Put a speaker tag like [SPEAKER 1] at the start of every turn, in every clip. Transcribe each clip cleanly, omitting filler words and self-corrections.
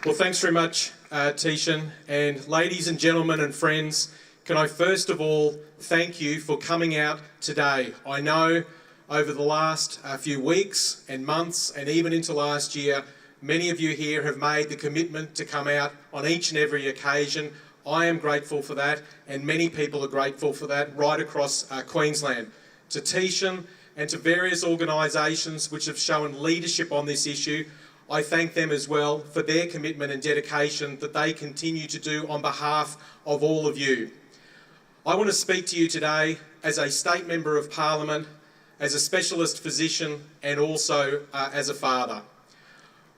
[SPEAKER 1] Well, thanks very much, Tishan. And ladies and gentlemen and friends, can I first of all thank you for coming out today. I know over the last few weeks and months and even into last year, many of you here have made the commitment to come out on each and every occasion. I am grateful for that, and many people are grateful for that right across Queensland. To Tishan and to various organisations which have shown leadership on this issue, I thank them as well for their commitment and dedication that they continue to do on behalf of all of you. I want to speak to you today as a state member of Parliament, as a specialist physician, and also as a father.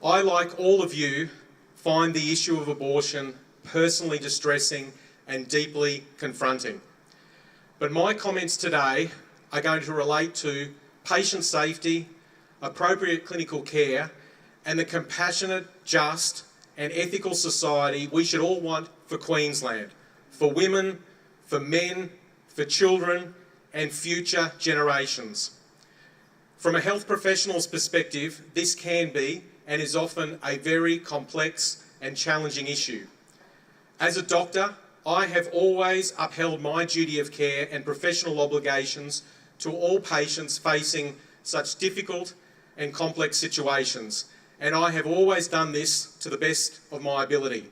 [SPEAKER 1] I, like all of you, find the issue of abortion personally distressing and deeply confronting. But my comments today are going to relate to patient safety, appropriate clinical care, and the compassionate, just and ethical society we should all want for Queensland, for women, for men, for children and future generations. From a health professional's perspective, this can be and is often a very complex and challenging issue. As a doctor, I have always upheld my duty of care and professional obligations to all patients facing such difficult and complex situations, and I have always done this to the best of my ability.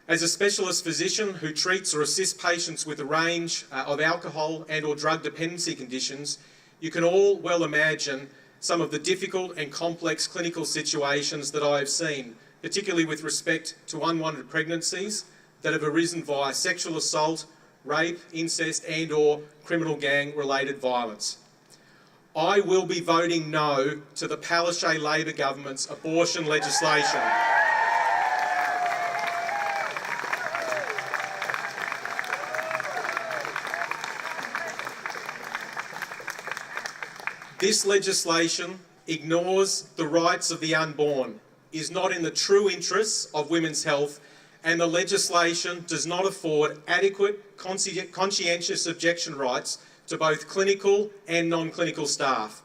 [SPEAKER 1] As a specialist physician who treats or assists patients with a range of alcohol and or drug dependency conditions, you can all well imagine some of the difficult and complex clinical situations that I have seen, particularly with respect to unwanted pregnancies that have arisen via sexual assault, rape, incest and or criminal gang-related violence. I will be voting no to the Palaszczuk Labor government's abortion legislation. This legislation ignores the rights of the unborn, is not in the true interests of women's health, and the legislation does not afford adequate conscientious objection rights to both clinical and non-clinical staff.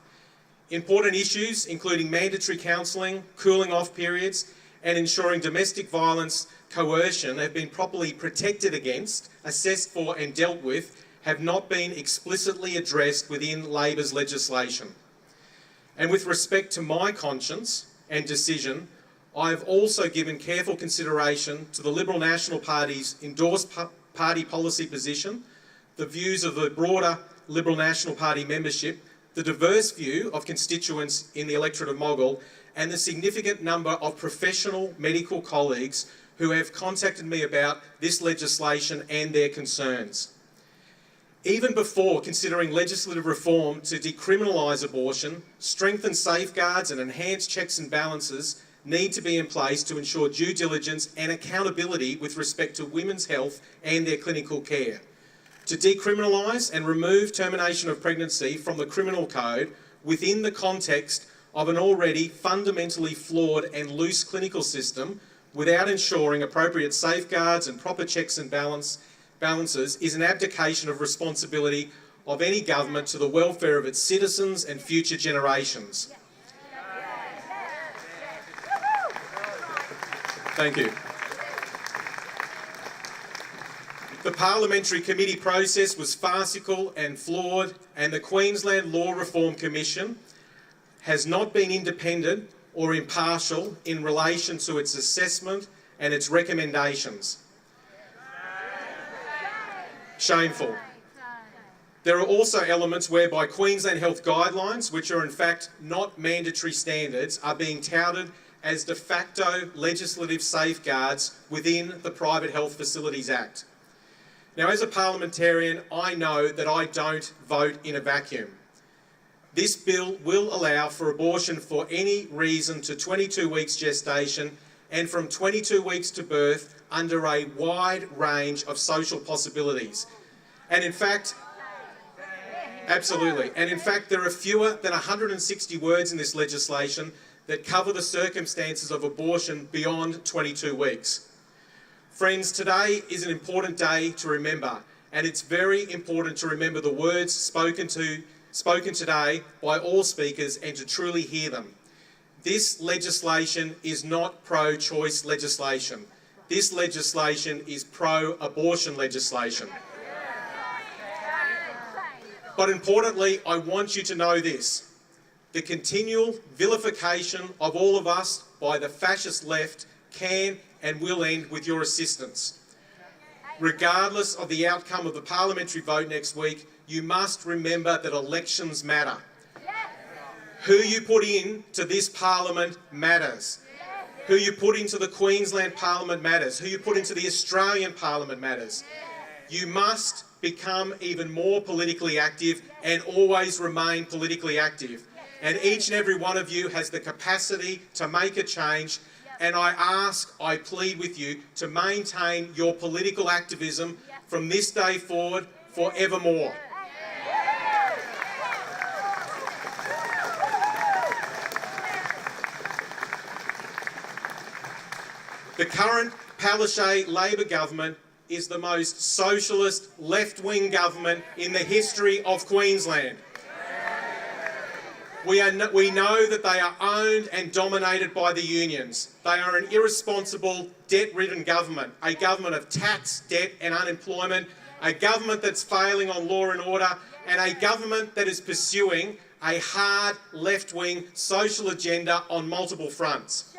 [SPEAKER 1] Important issues including mandatory counselling, cooling off periods and ensuring domestic violence coercion have been properly protected against, assessed for and dealt with have not been explicitly addressed within Labor's legislation. And with respect to my conscience and decision, I have also given careful consideration to the Liberal National Party's endorsed party policy position, the views of the broader Liberal National Party membership, the diverse view of constituents in the electorate of Moggill, and the significant number of professional medical colleagues who have contacted me about this legislation and their concerns. Even before considering legislative reform to decriminalise abortion, strengthen safeguards and enhance checks and balances need to be in place to ensure due diligence and accountability with respect to women's health and their clinical care. To decriminalise and remove termination of pregnancy from the criminal code within the context of an already fundamentally flawed and loose clinical system without ensuring appropriate safeguards and proper checks and balances is an abdication of responsibility of any government to the welfare of its citizens and future generations. Thank you. The parliamentary committee process was farcical and flawed, and the Queensland Law Reform Commission has not been independent or impartial in relation to its assessment and its recommendations. Shameful. There are also elements whereby Queensland Health Guidelines, which are in fact not mandatory standards, are being touted as de facto legislative safeguards within the Private Health Facilities Act. Now, as a parliamentarian, I know that I don't vote in a vacuum. This bill will allow for abortion for any reason to 22 weeks gestation and from 22 weeks to birth under a wide range of social possibilities. And in fact, absolutely, and in fact there are fewer than 160 words in this legislation that cover the circumstances of abortion beyond 22 weeks. Friends, today is an important day to remember, and it's very important to remember the words spoken today by all speakers and to truly hear them. this legislation is not pro-choice legislation. This legislation is pro-abortion legislation. But importantly, I want you to know this. The continual vilification of all of us by the fascist left can and will end with your assistance. Regardless of the outcome of the parliamentary vote next week, you must remember that elections matter. Who you put in to this parliament matters. Who you put into the Queensland Parliament matters. Who you put into the Australian Parliament matters. You must become even more politically active and always remain politically active. And each and every one of you has the capacity to make a change. And I plead with you to maintain your political activism from this day forward forevermore. The current Palaszczuk Labor government is the most socialist left-wing government in the history of Queensland. We know that they are owned and dominated by the unions. They are an irresponsible, debt-ridden government, a government of tax, debt and unemployment, a government that's failing on law and order, and a government that is pursuing a hard left-wing social agenda on multiple fronts.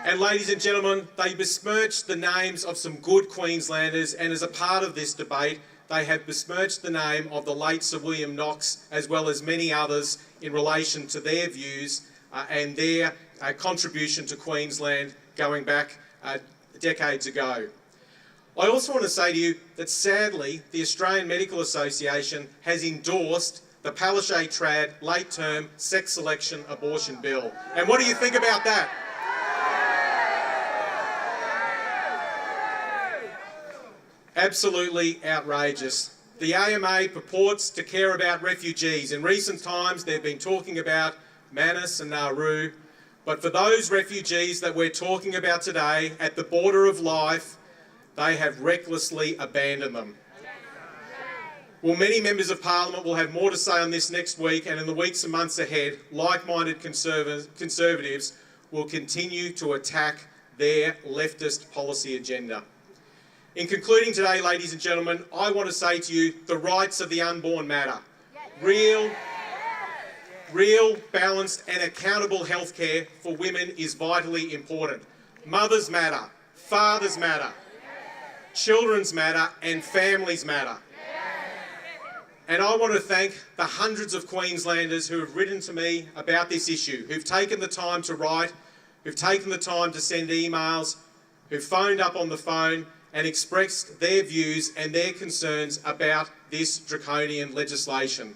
[SPEAKER 1] And ladies and gentlemen, they besmirched the names of some good Queenslanders, and as a part of this debate, they have besmirched the name of the late Sir William Knox, as well as many others, in relation to their views and their contribution to Queensland going back decades ago. I also want to say to you that sadly, the Australian Medical Association has endorsed the Palaszczuk-Trad late-term sex selection abortion bill. And what do you think about that? Absolutely outrageous. The AMA purports to care about refugees. In recent times, they've been talking about Manus and Nauru, but for those refugees that we're talking about today at the border of life, they have recklessly abandoned them. Well, many members of Parliament will have more to say on this next week, and in the weeks and months ahead, like-minded conservatives will continue to attack their leftist policy agenda. In concluding today, ladies and gentlemen, I want to say to you, the rights of the unborn matter. Real, balanced and accountable healthcare for women is vitally important. Mothers matter, fathers matter, children's matter and families matter. And I want to thank the hundreds of Queenslanders who have written to me about this issue, who've taken the time to write, who've taken the time to send emails, who've phoned up on the phone and expressed their views and their concerns about this draconian legislation.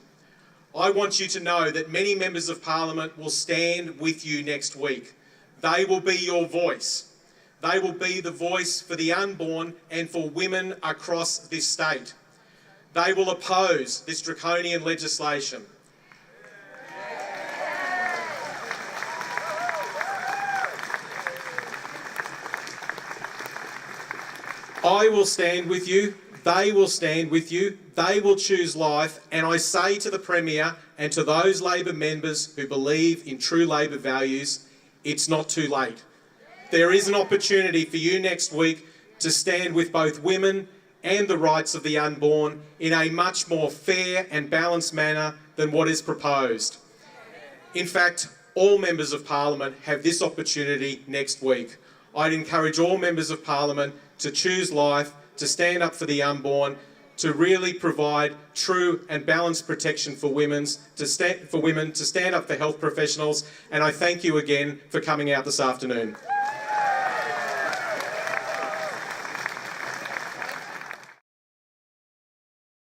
[SPEAKER 1] I want you to know that many members of Parliament will stand with you next week. They will be your voice. They will be the voice for the unborn and for women across this state. They will oppose this draconian legislation. I will stand with you, they will stand with you, they will choose life, and I say to the Premier and to those Labor members who believe in true Labor values, it's not too late. There is an opportunity for you next week to stand with both women and the rights of the unborn in a much more fair and balanced manner than what is proposed. In fact, all members of Parliament have this opportunity next week. I'd encourage all members of Parliament to choose life, to stand up for the unborn, to really provide true and balanced protection for women, to stand up for health professionals, and I thank you again for coming out this afternoon.